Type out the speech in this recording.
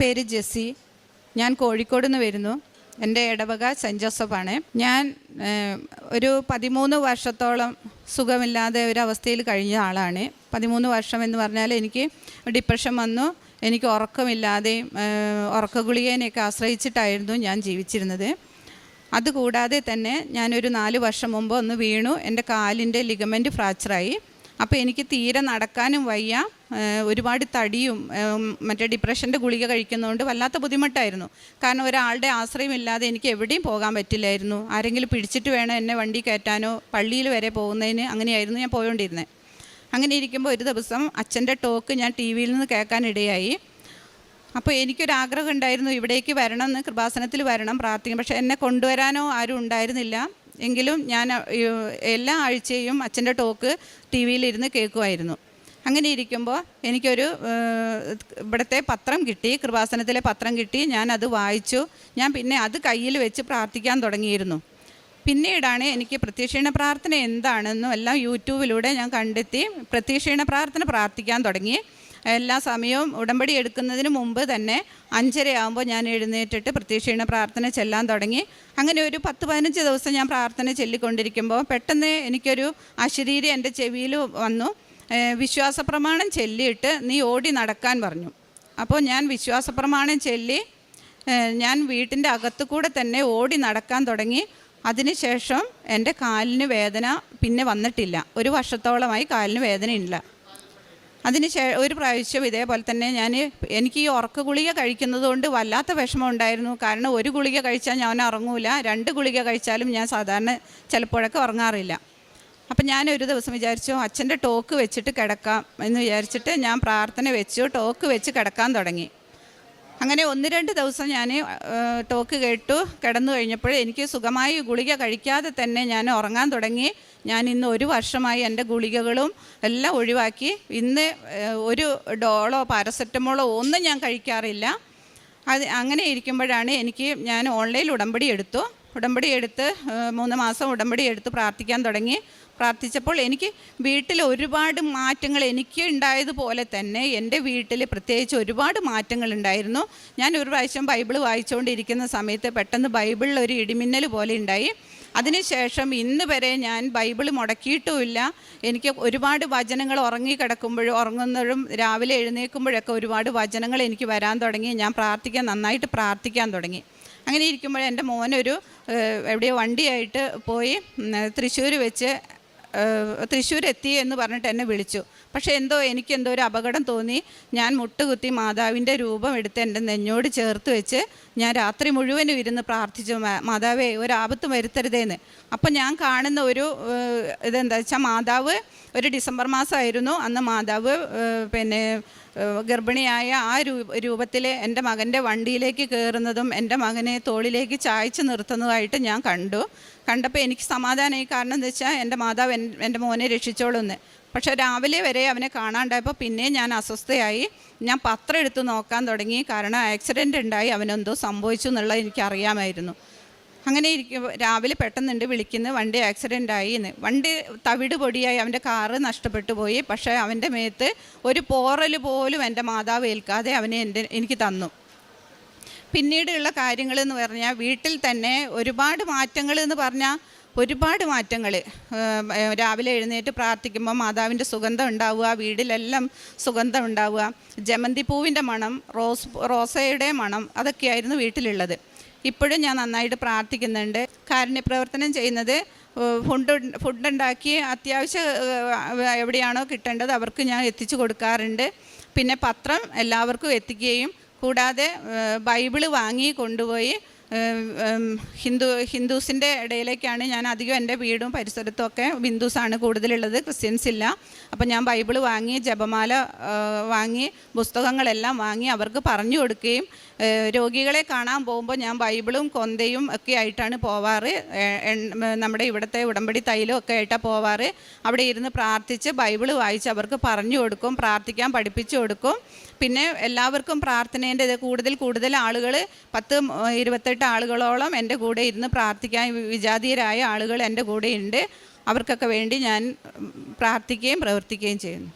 പേര് ജെസ്സി. ഞാൻ കോഴിക്കോട് നിന്ന് വരുന്നു. എൻ്റെ ഇടവക സെൻറ്റ് ജോസഫാണ്. ഞാൻ ഒരു 13 വർഷത്തോളം സുഖമില്ലാതെ ഒരവസ്ഥയിൽ കഴിഞ്ഞ ആളാണ്. 13 വർഷം എന്ന് പറഞ്ഞാൽ എനിക്ക് ഡിപ്രഷൻ വന്നു. എനിക്ക് ഉറക്കമില്ലാതെയും ഉറക്ക ഗുളികേനെയൊക്കെ ആശ്രയിച്ചിട്ടായിരുന്നു ഞാൻ ജീവിച്ചിരുന്നത്. അതുകൂടാതെ തന്നെ ഞാനൊരു 4 വർഷം മുമ്പ് ഒന്ന് വീണു. എൻ്റെ കാലിൻ്റെ ലിഗമെൻറ്റ് ഫ്രാക്ചറായി. അപ്പോൾ എനിക്ക് തീരെ നടക്കാനും വയ്യ. ഒരുപാട് തടിയും മറ്റേ ഡിപ്രഷൻ്റെ ഗുളിക കഴിക്കുന്നതുകൊണ്ട് വല്ലാത്ത ബുദ്ധിമുട്ടായിരുന്നു. കാരണം ഒരാളുടെ ആശ്രയമില്ലാതെ എനിക്ക് എവിടെയും പോകാൻ പറ്റില്ലായിരുന്നു. ആരെങ്കിലും പിടിച്ചിട്ട് വേണം എന്നെ വണ്ടി കയറ്റാനോ പള്ളിയിൽ വരെ പോകുന്നതിന്. അങ്ങനെയായിരുന്നു ഞാൻ പോയോണ്ടിരുന്നത്. അങ്ങനെ ഇരിക്കുമ്പോൾ ഒരു ദിവസം അച്ഛൻ്റെ ടോക്ക് ഞാൻ ടി വിയിൽ നിന്ന് കേൾക്കാനിടയായി. അപ്പോൾ എനിക്കൊരാഗ്രഹം ഉണ്ടായിരുന്നു, ഇവിടേക്ക് വരണം എന്ന്, കൃപാസനത്തിൽ വരണം, പ്രാർത്ഥിക്കണം. പക്ഷേ എന്നെ കൊണ്ടുവരാനോ ആരും ഉണ്ടായിരുന്നില്ല. എങ്കിലും ഞാൻ എല്ലാ ആഴ്ചയും അച്ഛൻ്റെ ടോക്ക് ടി വിയിലിരുന്ന് കേൾക്കുമായിരുന്നു. അങ്ങനെ ഇരിക്കുമ്പോൾ എനിക്കൊരു ഇവിടുത്തെ പത്രം കിട്ടി, കൃപാസനത്തിലെ പത്രം കിട്ടി. ഞാനത് വായിച്ചു. ഞാൻ പിന്നെ അത് കയ്യിൽ വെച്ച് പ്രാർത്ഥിക്കാൻ തുടങ്ങിയിരുന്നു. പിന്നീടാണ് എനിക്ക് പ്രത്യക്ഷീണ പ്രാർത്ഥന എന്താണെന്നും എല്ലാം യൂട്യൂബിലൂടെ ഞാൻ കണ്ടെത്തി പ്രത്യക്ഷീണ പ്രാർത്ഥന പ്രാർത്ഥിക്കാൻ തുടങ്ങി. എല്ലാ സമയവും ഉടമ്പടി എടുക്കുന്നതിന് മുമ്പ് തന്നെ 5:30 ആകുമ്പോൾ ഞാൻ എഴുന്നേറ്റിട്ട് പ്രത്യക്ഷീണ പ്രാർത്ഥന ചെല്ലാൻ തുടങ്ങി. അങ്ങനെ ഒരു 10-15 ദിവസം ഞാൻ പ്രാർത്ഥന ചൊല്ലിക്കൊണ്ടിരിക്കുമ്പോൾ പെട്ടെന്ന് എനിക്കൊരു അശരീരി എൻ്റെ ചെവിയിൽ വന്നു. വിശ്വാസപ്രമാണം ചൊല്ലിയിട്ട് നീ ഓടി നടക്കാൻ പറഞ്ഞു. അപ്പോൾ ഞാൻ വിശ്വാസപ്രമാണം ചൊല്ലി ഞാൻ വീട്ടിൻ്റെ അകത്തു കൂടെ തന്നെ ഓടി നടക്കാൻ തുടങ്ങി. അതിനുശേഷം എൻ്റെ കാലിന് വേദന പിന്നെ വന്നിട്ടില്ല. 1 വർഷത്തോളമായി കാലിന് വേദനയില്ല. ഒരു പ്രാവശ്യം ഇതേപോലെ തന്നെ എനിക്ക് ഈ ഉറക്ക ഗുളിക കഴിക്കുന്നത് കൊണ്ട് വല്ലാത്ത വിഷമം ഉണ്ടായിരുന്നു. കാരണം 1 ഗുളിക കഴിച്ചാൽ ഞാൻ ഉറങ്ങൂല, 2 ഗുളിക കഴിച്ചാലും ഞാൻ സാധാരണ ചിലപ്പോഴൊക്കെ ഉറങ്ങാറില്ല. അപ്പം ഞാനൊരു ദിവസം വിചാരിച്ചു അച്ഛൻ്റെ ടോക്ക് വെച്ചിട്ട് കിടക്കാം എന്ന് വിചാരിച്ചിട്ട് ഞാൻ പ്രാർത്ഥന വെച്ചു, ടോക്ക് വെച്ച് കിടക്കാൻ തുടങ്ങി. അങ്ങനെ 1-2 ദിവസം ഞാൻ ടോക്ക് കേട്ടു. കിടന്നു കഴിഞ്ഞപ്പോൾ എനിക്ക് സുഖമായി ഗുളിക കഴിക്കാതെ തന്നെ ഞാൻ ഉറങ്ങാൻ തുടങ്ങി. ഞാൻ ഇന്ന് 1 വർഷമായി എൻ്റെ ഗുളികകളും എല്ലാം ഒഴിവാക്കി. ഇന്ന് ഒരു ഡോളോ പാരസെറ്റമോളോ ഒന്നും ഞാൻ കഴിക്കാറില്ല. അങ്ങനെ ഇരിക്കുമ്പോഴാണ് ഞാൻ ഓൺലൈനിൽ ഉടമ്പടി എടുത്ത് 3 മാസം ഉടമ്പടി എടുത്ത് പ്രാർത്ഥിക്കാൻ തുടങ്ങി. പ്രാർത്ഥിച്ചപ്പോൾ എനിക്ക് വീട്ടിൽ ഒരുപാട് മാറ്റങ്ങൾ എനിക്ക് ഉണ്ടായതുപോലെ തന്നെ എൻ്റെ വീട്ടിൽ പ്രത്യേകിച്ച് ഒരുപാട് മാറ്റങ്ങൾ ഉണ്ടായിരുന്നു. ഞാൻ ഒരു പ്രാവശ്യം ബൈബിൾ വായിച്ചുകൊണ്ടിരിക്കുന്ന സമയത്ത് പെട്ടെന്ന് ബൈബിളിൽ ഒരു ഇടിമിന്നൽ പോലെ ഉണ്ടായി. അതിനുശേഷം ഇന്ന് വരെ ഞാൻ ബൈബിൾ മുടക്കിയിട്ടുമില്ല. എനിക്ക് ഒരുപാട് വചനങ്ങൾ ഉറങ്ങുന്നതും രാവിലെ എഴുന്നേൽക്കുമ്പോഴൊക്കെ ഒരുപാട് വചനങ്ങൾ എനിക്ക് വരാൻ തുടങ്ങി. ഞാൻ നന്നായിട്ട് പ്രാർത്ഥിക്കാൻ തുടങ്ങി. അങ്ങനെ ഇരിക്കുമ്പോൾ എൻ്റെ മോനൊരു എവിടെയോ വണ്ടിയായിട്ട് പോയി തൃശ്ശൂർ എത്തി എന്ന് പറഞ്ഞിട്ട് എന്നെ വിളിച്ചു. പക്ഷേ എനിക്കെന്തോ ഒരു അപകടം തോന്നി. ഞാൻ മുട്ടുകുത്തി മാതാവിൻ്റെ രൂപം എടുത്ത് എൻ്റെ നെഞ്ഞോട് ചേർത്ത് വെച്ച് ഞാൻ രാത്രി മുഴുവനും ഇരുന്ന് പ്രാർത്ഥിച്ചു, മാതാവേ ഒരാപത്തും വരുത്തരുതേന്ന്. അപ്പം ഞാൻ കാണുന്ന ഇതെന്താ വെച്ചാൽ മാതാവ് ഒരു ഡിസംബർ മാസമായിരുന്നു അന്ന്. മാതാവ് ഗർഭിണിയായ ആ രൂപത്തിൽ എൻ്റെ മകൻ്റെ വണ്ടിയിലേക്ക് കയറുന്നതും എൻ്റെ മകനെ തോളിലേക്ക് ചായച്ച് നിർത്തുന്നതായിട്ട് ഞാൻ കണ്ടപ്പോൾ എനിക്ക് സമാധാനമായി. കാരണം എന്താ വെച്ചാൽ എൻ്റെ മാതാവ് എൻ്റെ മോനെ രക്ഷിച്ചോളൂന്ന്. പക്ഷേ രാവിലെ വരെ അവനെ കാണാണ്ടായപ്പോൾ പിന്നെ ഞാൻ അസ്വസ്ഥയായി. ഞാൻ പത്രം എടുത്ത് നോക്കാൻ തുടങ്ങി. കാരണം ആക്സിഡൻ്റ് ഉണ്ടായി, അവനെന്തോ സംഭവിച്ചു എന്നുള്ളത് എനിക്കറിയാമായിരുന്നു. അങ്ങനെ രാവിലെ പെട്ടെന്നുണ്ട് വിളിക്കുന്നത് വണ്ടി ആക്സിഡൻ്റ് ആയി എന്ന്. വണ്ടി തവിട് പൊടിയായി, അവൻ്റെ കാറ് നഷ്ടപ്പെട്ടു പോയി. പക്ഷേ അവൻ്റെ മേത്ത് ഒരു പോറൽ പോലും എൻ്റെ മാതാവ് ഏൽക്കാതെ എനിക്ക് തന്നു. പിന്നീടുള്ള കാര്യങ്ങളെന്ന് പറഞ്ഞാൽ വീട്ടിൽ തന്നെ ഒരുപാട് മാറ്റങ്ങൾ. രാവിലെ എഴുന്നേറ്റ് പ്രാർത്ഥിക്കുമ്പോൾ മാതാവിൻ്റെ സുഗന്ധം ഉണ്ടാവുക, വീട്ടിലെല്ലാം സുഗന്ധം ഉണ്ടാവുക. ജമന്തി പൂവിൻ്റെ മണം, റോസയുടെ മണം, അതൊക്കെയായിരുന്നു വീട്ടിലുള്ളത്. ഇപ്പോഴും ഞാൻ നന്നായിട്ട് പ്രാർത്ഥിക്കുന്നുണ്ട്. കാരുണ്യപ്രവർത്തനം ചെയ്യുന്നത്, ഫുഡുണ്ടാക്കി അത്യാവശ്യം എവിടെയാണോ കിട്ടേണ്ടത് അവർക്ക് ഞാൻ എത്തിച്ചു കൊടുക്കാറുണ്ട്. പിന്നെ പത്രം എല്ലാവർക്കും എത്തിക്കുകയും കൂടാതെ ബൈബിള് വാങ്ങി കൊണ്ടുപോയി ഹിന്ദുസിൻ്റെ ഇടയിലേക്കാണ് ഞാൻ അധികം. എൻ്റെ വീടും പരിസരത്തും ഒക്കെ ഹിന്ദുസാണ് കൂടുതലുള്ളത്, ക്രിസ്ത്യൻസ് ഇല്ല. അപ്പം ഞാൻ ബൈബിള് വാങ്ങി, ജപമാല വാങ്ങി, പുസ്തകങ്ങളെല്ലാം വാങ്ങി അവർക്ക് പറഞ്ഞു കൊടുക്കുകയും രോഗികളെ കാണാൻ പോകുമ്പോൾ ഞാൻ ബൈബിളും കൊന്തയും ഒക്കെ ആയിട്ടാണ് പോവാറ്. നമ്മുടെ ഇവിടുത്തെ ഉടമ്പടി തൈലും ഒക്കെ ആയിട്ടാണ് പോവാറ്. അവിടെ ഇരുന്ന് പ്രാർത്ഥിച്ച് ബൈബിള് വായിച്ച് അവർക്ക് പറഞ്ഞു കൊടുക്കും, പ്രാർത്ഥിക്കാൻ പഠിപ്പിച്ചു കൊടുക്കും. പിന്നെ എല്ലാവർക്കും പ്രാർത്ഥനേൻ്റെ കൂടുതൽ ആളുകൾ 10-28 ആളുകളോളം എൻ്റെ കൂടെ ഇരുന്ന് പ്രാർത്ഥിക്കാൻ വിജാതീയരായ ആളുകൾ എൻ്റെ കൂടെ ഉണ്ട്. അവർക്കൊക്കെ വേണ്ടി ഞാൻ പ്രാർത്ഥിക്കുകയും പ്രവർത്തിക്കുകയും ചെയ്യുന്നു.